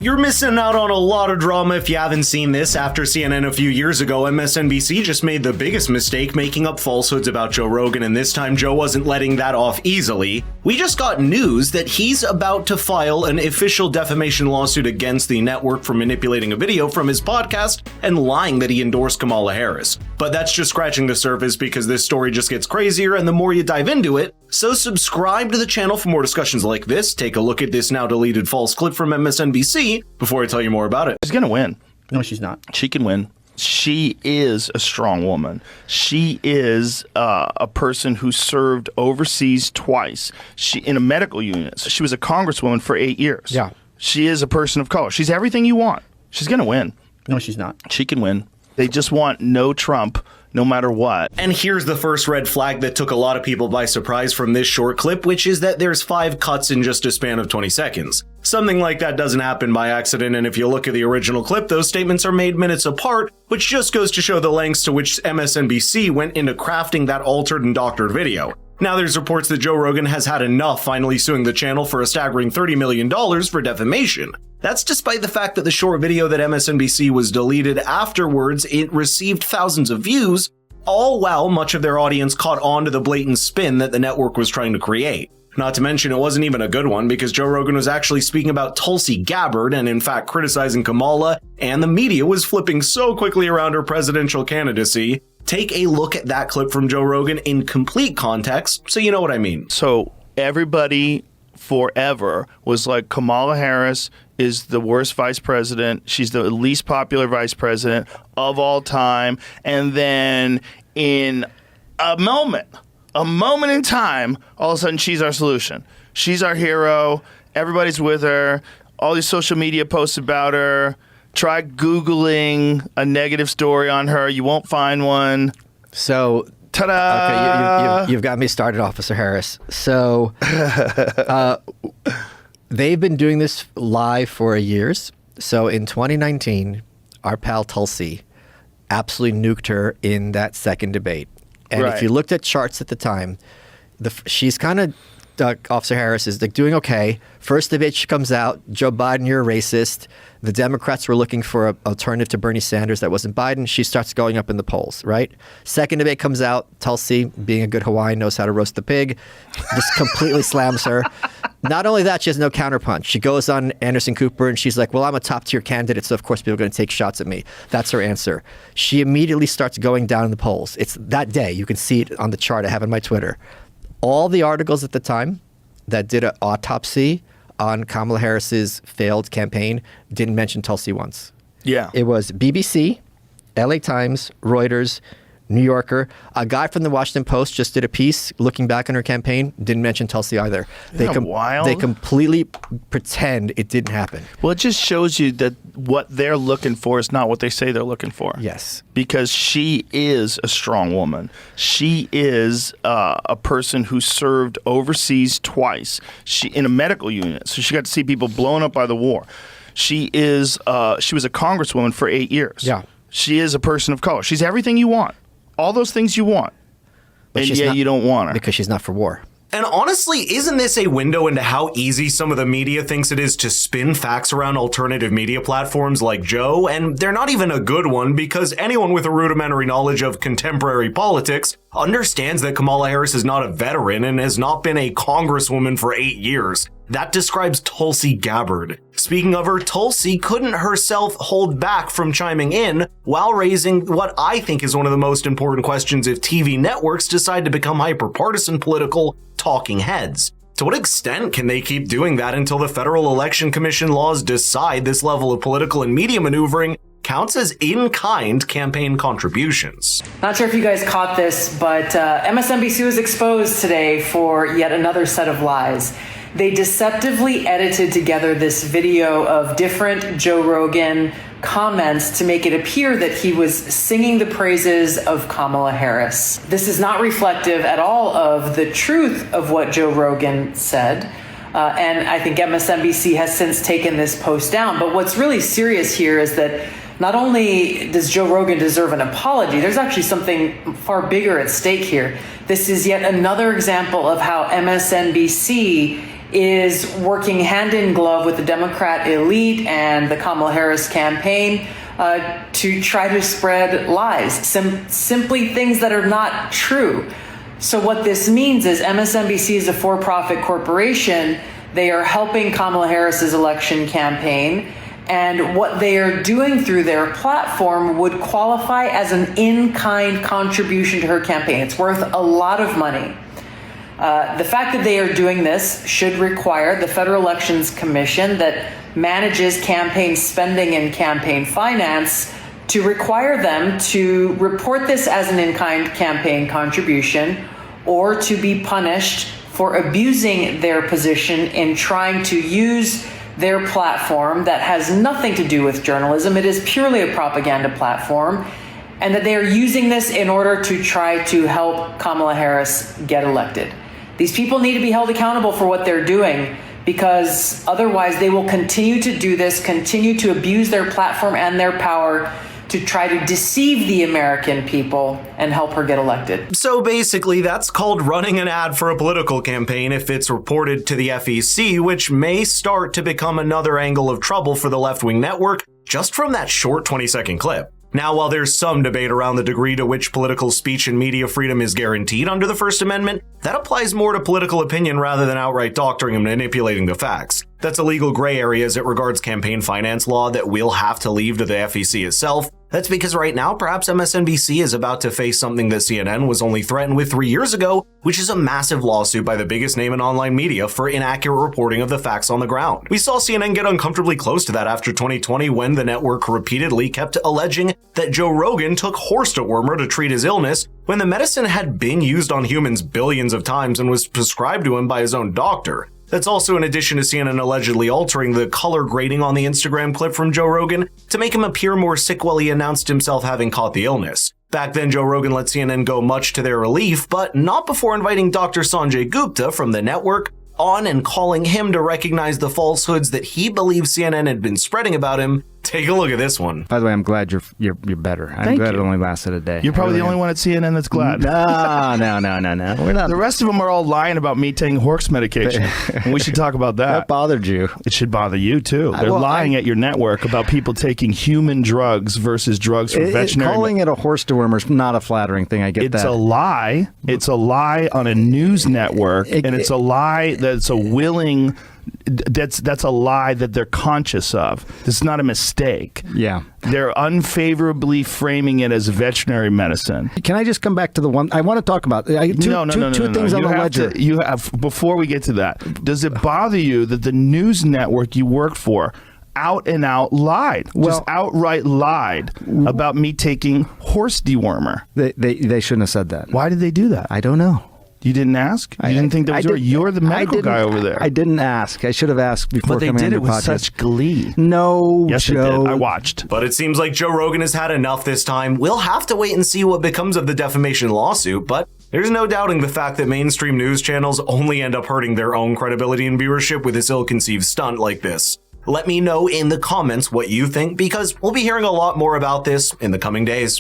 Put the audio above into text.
You're missing out on a lot of drama if you haven't seen this. After CNN a few years ago, MSNBC just made the biggest mistake making up falsehoods about Joe Rogan, and this time Joe wasn't letting that off easily. We just got news that he's about to file an official defamation lawsuit against the network for manipulating a video from his podcast and lying that he endorsed Kamala Harris. But that's just scratching the surface because this story just gets crazier, and the more you dive into it, so subscribe to the channel for more discussions like this. Take a look at this now deleted false clip from MSNBC before I tell you more about it. She's going to win. No, she's not. She can win. She is a strong woman. She is a person who served overseas twice. She in a medical unit. So she was a congresswoman for 8 years. Yeah. She is a person of color. She's everything you want. She's going to win. No, she's not. She can win. They just want no Trump, no matter what. And here's the first red flag that took a lot of people by surprise from this short clip, which is that there's 5 cuts in just a span of 20 seconds. Something like that doesn't happen by accident, and if you look at the original clip, those statements are made minutes apart, which just goes to show the lengths to which MSNBC went into crafting that altered and doctored video. Now there's reports that Joe Rogan has had enough, finally suing the channel for a staggering $30 million for defamation. That's despite the fact that the short video that MSNBC was deleted afterwards, it received thousands of views, all while much of their audience caught on to the blatant spin that the network was trying to create. Not to mention, it wasn't even a good one because Joe Rogan was actually speaking about Tulsi Gabbard and in fact criticizing Kamala, and the media was flipping so quickly around her presidential candidacy. Take a look at that clip from Joe Rogan in complete context so you know what I mean. So everybody forever was like, Kamala Harris is the worst vice president. She's the least popular vice president of all time. And then in a moment in time, all of a sudden she's our solution. She's our hero. Everybody's with her. All these social media posts about her. Try Googling a negative story on her. You won't find one. So, ta-da! Okay, you've got me started, Officer Harris. So, they've been doing this live for years. So, in 2019, our pal Tulsi absolutely nuked her in that second debate. And Right. if you looked at charts at the time, she's kind of, Officer Harris is like doing okay. First debate, she comes out, Joe Biden, you're a racist. The Democrats were looking for an alternative to Bernie Sanders that wasn't Biden. She starts going up in the polls, right? Second debate comes out, Tulsi, being a good Hawaiian, knows how to roast the pig, just completely slams her. Not only that, she has no counterpunch. She goes on Anderson Cooper and she's like, well, I'm a top tier candidate, so of course people are going to take shots at me. That's her answer. She immediately starts going down in the polls. It's that day. You can see it on the chart I have on my Twitter. All the articles at the time that did an autopsy on Kamala Harris's failed campaign didn't mention Tulsi once. Yeah. It was BBC, LA Times, Reuters, New Yorker. A guy from the Washington Post just did a piece looking back on her campaign, didn't mention Tulsi either. Isn't that wild? They completely pretend it didn't happen. Well, it just shows you that what they're looking for is not what they say they're looking for. Yes. Because she is a strong woman. She is a person who served overseas twice. She in a medical unit, so she got to see people blown up by the war. She was a congresswoman for 8 years. Yeah. She is a person of color. She's everything you want. All those things you want. But And she's yet not- you don't want her. Because she's not for war. And honestly, isn't this a window into how easy some of the media thinks it is to spin facts around alternative media platforms like Joe? And they're not even a good one because anyone with a rudimentary knowledge of contemporary politics understands that Kamala Harris is not a veteran and has not been a congresswoman for 8 years. That describes Tulsi Gabbard. Speaking of her, Tulsi couldn't herself hold back from chiming in while raising what I think is one of the most important questions if TV networks decide to become hyper-partisan political talking heads. To what extent can they keep doing that until the Federal Election Commission laws decide this level of political and media maneuvering counts as in-kind campaign contributions? Not sure if you guys caught this, but MSNBC was exposed today for yet another set of lies. They deceptively edited together this video of different Joe Rogan comments to make it appear that he was singing the praises of Kamala Harris. This is not reflective at all of the truth of what Joe Rogan said. And I think MSNBC has since taken this post down. But what's really serious here is that not only does Joe Rogan deserve an apology, there's actually something far bigger at stake here. This is yet another example of how MSNBC is working hand in glove with the Democrat elite and the Kamala Harris campaign to try to spread lies, simply things that are not true. So what this means is MSNBC is a for-profit corporation. They are helping Kamala Harris's election campaign, and what they are doing through their platform would qualify as an in-kind contribution to her campaign. It's worth a lot of money. The fact that they are doing this should require the Federal Elections Commission that manages campaign spending and campaign finance to require them to report this as an in-kind campaign contribution or to be punished for abusing their position in trying to use their platform that has nothing to do with journalism. It is purely a propaganda platform, and that they are using this in order to try to help Kamala Harris get elected. These people need to be held accountable for what they're doing, because otherwise they will continue to do this, continue to abuse their platform and their power to try to deceive the American people and help her get elected. So basically, that's called running an ad for a political campaign if it's reported to the FEC, which may start to become another angle of trouble for the left-wing network just from that short 20-second clip. Now, while there's some debate around the degree to which political speech and media freedom is guaranteed under the First Amendment, that applies more to political opinion rather than outright doctoring and manipulating the facts. That's a legal gray area as it regards campaign finance law that we'll have to leave to the FEC itself. That's because right now, perhaps MSNBC is about to face something that CNN was only threatened with 3 years ago, which is a massive lawsuit by the biggest name in online media for inaccurate reporting of the facts on the ground. We saw CNN get uncomfortably close to that after 2020 when the network repeatedly kept alleging that Joe Rogan took horse dewormer to treat his illness when the medicine had been used on humans billions of times and was prescribed to him by his own doctor. That's also in addition to CNN allegedly altering the color grading on the Instagram clip from Joe Rogan to make him appear more sick while he announced himself having caught the illness. Back then, Joe Rogan let CNN go much to their relief, but not before inviting Dr. Sanjay Gupta from the network on and calling him to recognize the falsehoods that he believes CNN had been spreading about him. Take a look at this one. By the way, I'm glad you're better. I'm glad it only lasted a day. You're probably the only one at CNN that's glad. No. We're not. The rest of them are all lying about me taking horse medication. And we should talk about that. That bothered you. It should bother you, too. They're lying at your network about people taking human drugs versus drugs for veterinary. Calling it a horse dewormer is not a flattering thing. I get that. It's a lie. It's a lie on a news network, and it's a lie that's a willing... That's a lie that they're conscious of. It's not a mistake. Yeah. They're unfavorably framing it as veterinary medicine. Can I just come back to the one I want to talk about? Two things on the ledger. You have, before we get to that, does it bother you that the news network you work for out and out lied, just outright lied about me taking horse dewormer? They shouldn't have said that. Why did they do that? I don't know. You didn't ask? You didn't think that was you're the medical guy over there. I didn't ask. I should have asked before coming on your podcast. But they did it with such glee. No, yes, Joe. They did. I watched. But it seems like Joe Rogan has had enough this time. We'll have to wait and see what becomes of the defamation lawsuit, but there's no doubting the fact that mainstream news channels only end up hurting their own credibility and viewership with this ill-conceived stunt like this. Let me know in the comments what you think, because we'll be hearing a lot more about this in the coming days.